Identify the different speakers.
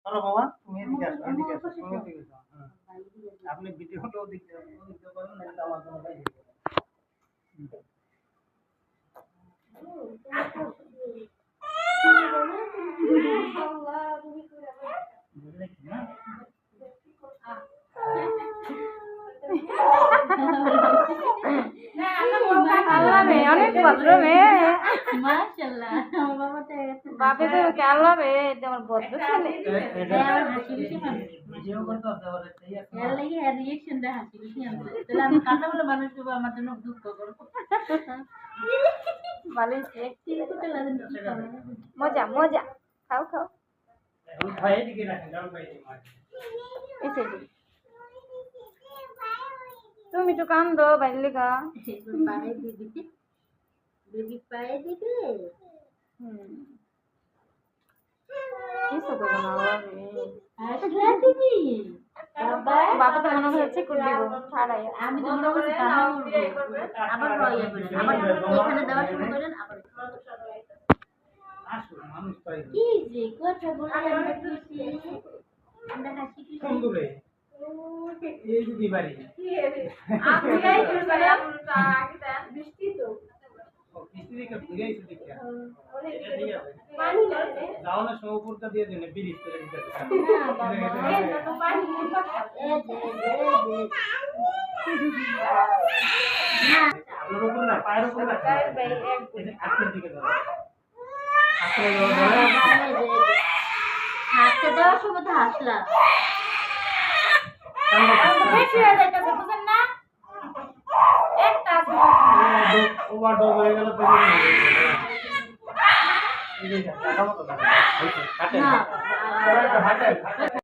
Speaker 1: চলো বাবা তুমি এদিকে আসো এদিকে আসো তুমি এদিকে আসো আপনি ভিডিওটা ওদিকে ওদিকে করুন না আমার জন্য তাই বুঝলে কি না
Speaker 2: অনেক ভদ্র মেয়ে মাশাআল্লাহ আমার বাবাটা বাপে তো কেমন হবে আমার ভদ্র ছেলে আমার হাসি খুশি মানুষ
Speaker 1: ভিডিও করতে হবে ওরে তাই আছে
Speaker 2: এর লাগি এর রিঅ্যাকশন দে হাসি খুশি আনতে তাহলে আমি কথা বলে মানুষ তো আমার জন্য দুঃখ করব ভালো ঠিক আছে লাগেন কি খাবে মজা মজা খাও খাও
Speaker 1: এখন খাই দিকে রাখেন দাও ভাই
Speaker 2: এসে তুমি তো কান্দো বাইলিকা পায়ে দিবি বেবি পায়ে দিবি কিছু করবো না আসলে দিবি বাবা তো মনে হচ্ছে করে দিব ছাড়াই আমি তো মনে করছি আবার ভয় করে আবার এখানে দেওয়া শুরু করেন আবার
Speaker 1: আসো মানুষ পাই
Speaker 2: কি যে কথা বলে আমরা খুশি আমরা হাসি খুশি
Speaker 1: সুন্দরে এই যদি বাড়ি
Speaker 2: আপনি এই করে বাড়ি আপনি তো আগে দেন বৃষ্টি তো
Speaker 1: বৃষ্টি দেখে ঘুরে এসে দেখে
Speaker 2: পানি না
Speaker 1: যাও না সমুদ্রটা দিয়ে দেন ব্রিজ করে দিতে
Speaker 2: না বাবা এটা তো পানি না
Speaker 1: আপনার উপর না পায়ের উপর না হাতের দিকে দাও
Speaker 2: হাতটা দেওয়ার সময় তো হাসলাম বেশি হয়ে যাইতেছে বুঝেন না একটা
Speaker 1: ওভার ডোজ হয়ে গেল তো এই যে টাকা মতো না হাতে হাতে